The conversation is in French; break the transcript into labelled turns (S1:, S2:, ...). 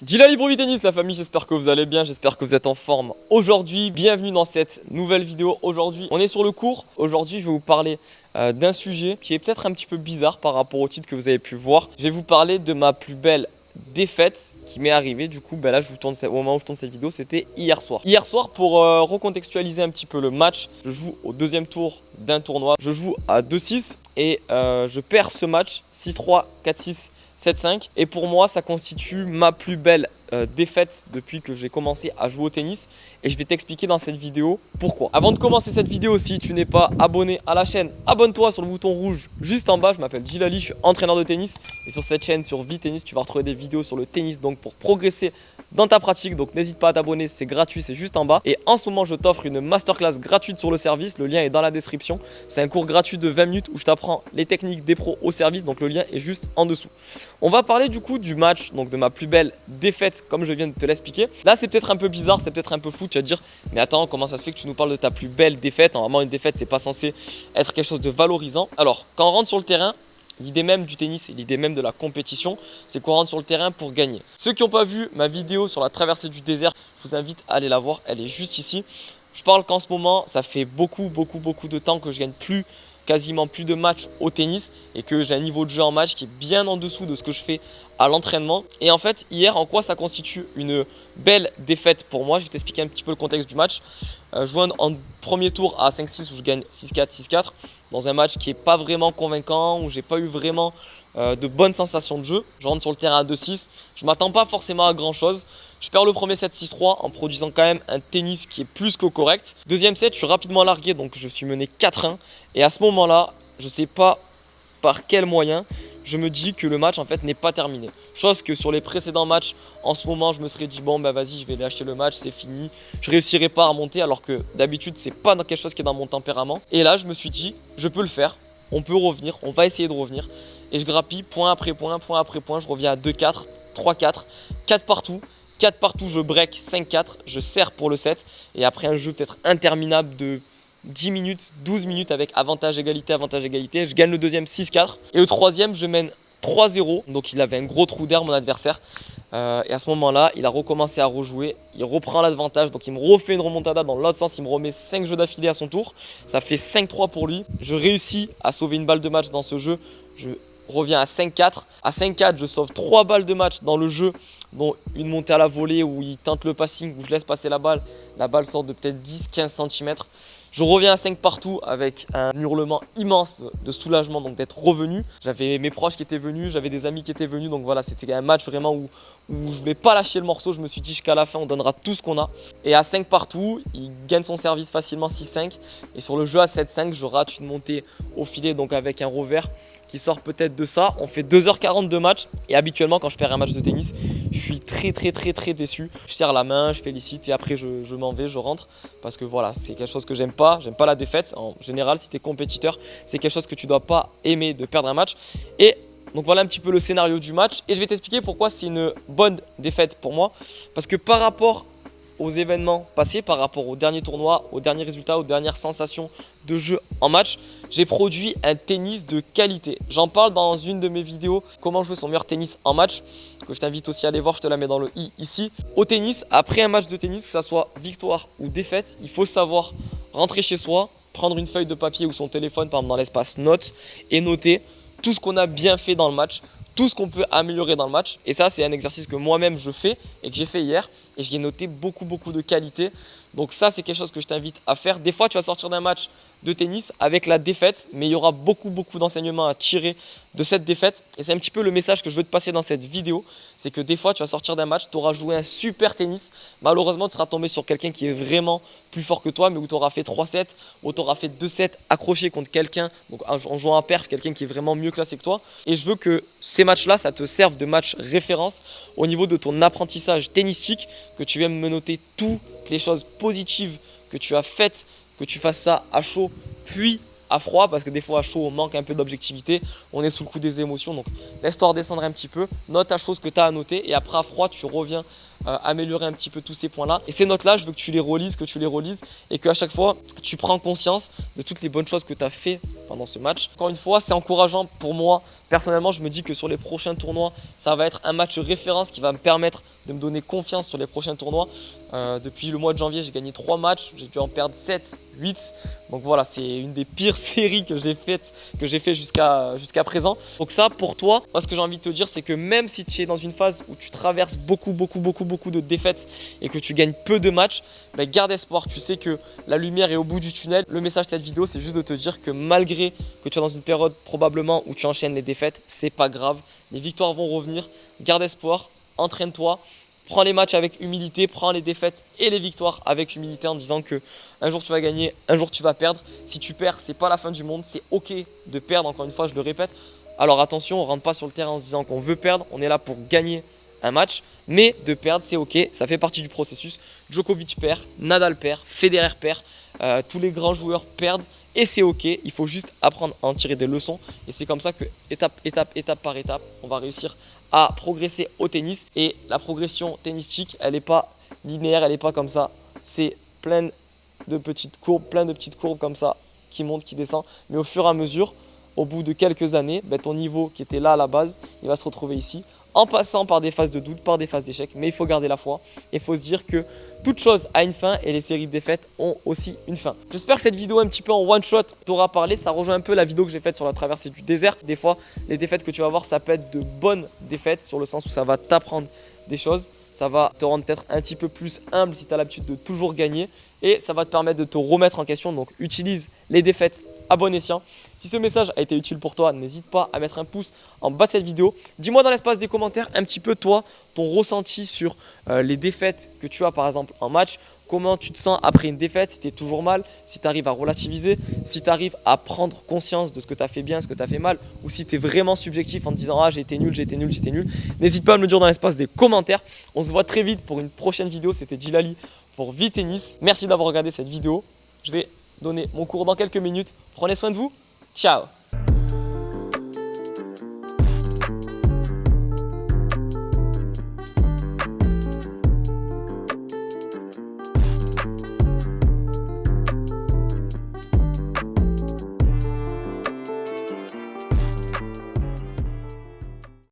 S1: Djilali Brovi Tennis, la famille, j'espère que vous allez bien, j'espère que vous êtes en forme. Aujourd'hui, bienvenue dans cette nouvelle vidéo. Aujourd'hui, on est sur le court. Aujourd'hui, je vais vous parler d'un sujet qui est peut-être un petit peu bizarre par rapport au titre que vous avez pu voir. Je vais vous parler de ma plus belle défaite qui m'est arrivée. Du coup, là, au moment où je tourne cette vidéo, c'était hier soir. Hier soir, pour recontextualiser un petit peu le match, je joue au deuxième tour d'un tournoi. Je joue à 2-6 et je perds ce match 6-3, 4-6. 7-5 et pour moi ça constitue ma plus belle défaite depuis que j'ai commencé à jouer au tennis et je vais t'expliquer dans cette vidéo pourquoi. Avant de commencer cette vidéo, si tu n'es pas abonné à la chaîne, abonne-toi sur le bouton rouge juste en bas. Je m'appelle Djilali, je suis entraîneur de tennis et sur cette chaîne, sur Tennis, tu vas retrouver des vidéos sur le tennis donc pour progresser dans ta pratique. Donc n'hésite pas à t'abonner, c'est gratuit, c'est juste en bas. Et en ce moment, je t'offre une masterclass gratuite sur le service. Le lien est dans la description. C'est un cours gratuit de 20 minutes où je t'apprends les techniques des pros au service. Donc le lien est juste en dessous. On va parler du coup du match, donc de ma plus belle défaite comme je viens de te l'expliquer. Là, c'est peut-être un peu bizarre, c'est peut-être un peu fou. Tu vas te dire, mais attends, comment ça se fait que tu nous parles de ta plus belle défaite? Normalement, une défaite, c'est pas censé être quelque chose de valorisant. Alors, quand on rentre sur le terrain, l'idée même du tennis et l'idée même de la compétition, c'est qu'on rentre sur le terrain pour gagner. Ceux qui n'ont pas vu ma vidéo sur la traversée du désert, je vous invite à aller la voir, elle est juste ici. Je parle qu'en ce moment, ça fait beaucoup de temps que je gagne quasiment plus de matchs au tennis et que j'ai un niveau de jeu en match qui est bien en dessous de ce que je fais à l'entraînement. Et en fait, hier, en quoi ça constitue une belle défaite pour moi? Je vais t'expliquer un petit peu le contexte du match. Je joue en premier tour à 5-6 où je gagne 6-4, 6-4 dans un match qui n'est pas vraiment convaincant, où j'ai pas eu vraiment de bonnes sensations de jeu. Je rentre sur le terrain à 2-6, je m'attends pas forcément à grand chose. Je perds le premier set 6-3 en produisant quand même un tennis qui est plus que correct. Deuxième set, je suis rapidement largué, donc je suis mené 4-1. Et à ce moment-là, je ne sais pas par quel moyen, je me dis que le match en fait n'est pas terminé. Chose que sur les précédents matchs, en ce moment, je me serais dit bon bah vas-y, je vais lâcher le match, c'est fini. Je réussirai pas à remonter alors que d'habitude, c'est pas quelque chose qui est dans mon tempérament. Et là, je me suis dit, je peux le faire, on peut revenir, on va essayer de revenir. Et je grappille point après point, point après point, je reviens à 2-4, 3-4, 4 partout. 4 partout, je break 5-4, je serre pour le 7. Et après un jeu peut-être interminable de 10 minutes, 12 minutes avec avantage égalité, je gagne le deuxième 6-4. Et au troisième, je mène 3-0. Donc il avait un gros trou d'air mon adversaire. Et à ce moment-là, il a recommencé à rejouer. Il reprend l'avantage. Donc il me refait une remontada dans l'autre sens. Il me remet 5 jeux d'affilée à son tour. Ça fait 5-3 pour lui. Je réussis à sauver une balle de match dans ce jeu. Je reviens à 5-4. À 5-4, je sauve 3 balles de match dans le jeu, dont une montée à la volée où il tente le passing, où je laisse passer la balle sort de peut-être 10-15 cm. Je reviens à 5 partout avec un hurlement immense de soulagement donc d'être revenu. J'avais mes proches qui étaient venus, j'avais des amis qui étaient venus, donc voilà, c'était un match vraiment où je ne voulais pas lâcher le morceau. Je me suis dit jusqu'à la fin, on donnera tout ce qu'on a. Et à 5 partout, il gagne son service facilement 6-5. Et sur le jeu à 7-5, je rate une montée au filet donc avec un revers qui sort peut-être de ça. On fait 2h40 de match et habituellement quand je perds un match de tennis, je suis très déçu. Je serre la main, je félicite et après je m'en vais, je rentre parce que voilà, c'est quelque chose que j'aime pas la défaite. En général, si tu es compétiteur, c'est quelque chose que tu dois pas aimer de perdre un match. Et donc voilà un petit peu le scénario du match et je vais t'expliquer pourquoi c'est une bonne défaite pour moi parce que par rapport aux événements passés, par rapport au dernier tournoi, aux derniers résultats, aux dernières sensations de jeu en match, j'ai produit un tennis de qualité. J'en parle dans une de mes vidéos, comment jouer son meilleur tennis en match, que je t'invite aussi à aller voir, je te la mets dans le i ici. Au tennis, après un match de tennis, que ça soit victoire ou défaite, il faut savoir rentrer chez soi, prendre une feuille de papier ou son téléphone, par exemple dans l'espace notes, et noter tout ce qu'on a bien fait dans le match, tout ce qu'on peut améliorer dans le match. Et ça, c'est un exercice que moi-même je fais et que j'ai fait hier. Et j'y ai noté beaucoup de qualité. Donc ça, c'est quelque chose que je t'invite à faire. Des fois, tu vas sortir d'un match de tennis avec la défaite, mais il y aura beaucoup d'enseignements à tirer de cette défaite. Et c'est un petit peu le message que je veux te passer dans cette vidéo. C'est que des fois, tu vas sortir d'un match, tu auras joué un super tennis. Malheureusement, tu seras tombé sur quelqu'un qui est vraiment plus fort que toi, mais où tu auras fait 3-7, où tu auras fait 2-7 accrochés contre quelqu'un, donc en jouant en perf, quelqu'un qui est vraiment mieux classé que toi. Et je veux que ces matchs-là, ça te serve de match référence au niveau de ton apprentissage tennistique, que tu viennes me noter toutes les choses positives que tu as faites, que tu fasses ça à chaud puis à froid, parce que des fois à chaud on manque un peu d'objectivité, on est sous le coup des émotions, donc laisse-toi redescendre un petit peu, note à chaud ce que tu as à noter et après à froid tu reviens améliorer un petit peu tous ces points-là. Et ces notes-là, je veux que tu les relises, et qu'à chaque fois, tu prends conscience de toutes les bonnes choses que tu as fait pendant ce match. Encore une fois, c'est encourageant pour moi. Personnellement, je me dis que sur les prochains tournois, ça va être un match référence qui va me permettre de me donner confiance sur les prochains tournois. Depuis le mois de janvier, j'ai gagné 3 matchs, j'ai dû en perdre 7, 8. Donc voilà, c'est une des pires séries que j'ai fait jusqu'à présent. Donc ça, pour toi, moi ce que j'ai envie de te dire, c'est que même si tu es dans une phase où tu traverses beaucoup de défaites et que tu gagnes peu de matchs, bah, garde espoir. Tu sais que la lumière est au bout du tunnel. Le message de cette vidéo, c'est juste de te dire que malgré que tu es dans une période probablement où tu enchaînes les défaites, c'est pas grave. Les victoires vont revenir. Garde espoir, entraîne-toi. Prends les matchs avec humilité, prends les défaites et les victoires avec humilité en disant que un jour tu vas gagner, un jour tu vas perdre. Si tu perds, c'est pas la fin du monde, c'est ok de perdre, encore une fois, je le répète. Alors attention, on ne rentre pas sur le terrain en se disant qu'on veut perdre, on est là pour gagner un match, mais de perdre, c'est ok, ça fait partie du processus. Djokovic perd, Nadal perd, Federer perd, tous les grands joueurs perdent et c'est ok, il faut juste apprendre à en tirer des leçons et c'est comme ça que étape par étape, on va réussir à progresser au tennis. Et la progression tennistique, elle n'est pas linéaire, elle n'est pas comme ça. C'est plein de petites courbes comme ça qui montent, qui descendent. Mais au fur et à mesure, au bout de quelques années, ton niveau qui était là à la base, il va se retrouver ici en passant par des phases de doute, par des phases d'échec. Mais il faut garder la foi et il faut se dire que toute chose a une fin et les séries de défaites ont aussi une fin. J'espère que cette vidéo un petit peu en one shot t'aura parlé. Ça rejoint un peu la vidéo que j'ai faite sur la traversée du désert. Des fois, les défaites que tu vas voir, ça peut être de bonnes défaites sur le sens où ça va t'apprendre des choses. Ça va te rendre peut-être un petit peu plus humble si tu as l'habitude de toujours gagner. Et ça va te permettre de te remettre en question. Donc utilise les défaites à bon escient. Si ce message a été utile pour toi, n'hésite pas à mettre un pouce en bas de cette vidéo. Dis-moi dans l'espace des commentaires un petit peu toi, ton ressenti sur les défaites que tu as par exemple en match. Comment tu te sens après une défaite, si tu es toujours mal, si tu arrives à relativiser, si tu arrives à prendre conscience de ce que tu as fait bien, ce que tu as fait mal, ou si tu es vraiment subjectif en te disant « Ah, j'ai été nul, j'ai été nul, j'ai été nul ». N'hésite pas à me le dire dans l'espace des commentaires. On se voit très vite pour une prochaine vidéo. C'était Djilali pour Vitennis. Merci d'avoir regardé cette vidéo. Je vais donner mon cours dans quelques minutes. Prenez soin de vous. Ciao.